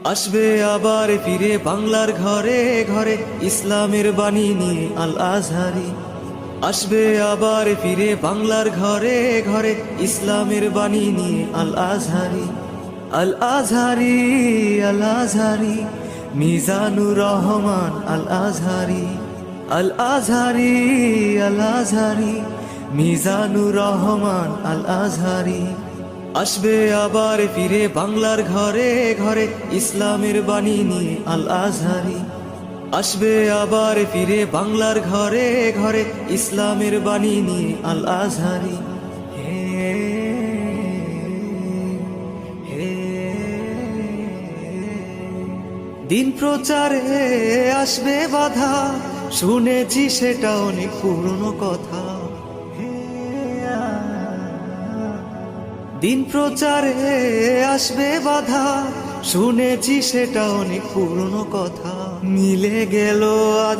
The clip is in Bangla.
আসবে আবার ফিরে বাংলার ঘরে ঘরে ইসলামের বাণী নিয়ে আল আজহারি। আসবে আবার ফিরে বাংলার ঘরে ঘরে ইসলামের বাণী নিয়ে আল আজহারি। আল আজহারি, আল আজহারি, মিজানুর রহমান আল আজহারি। আল আজহারি, আল আজহারি, মিজানুর রহমান আল আজহারি। আসবে আবার ফিরে বাংলার ঘরে ঘরে ইসলামের বাণী নিয়ে আল আজহারি। আসবে আবার ফিরে বাংলার ঘরে ঘরে ইসলামের বাণী নিয়ে আল আজহারি। দিন প্রচারে আসবে বাধা, শুনেছি সেটা অনেক পুরনো কথা। দিন প্রচারে আসবে বাধা, শুনেছি সেটা অনেক পুরনো কথা। মিলে গেল আজ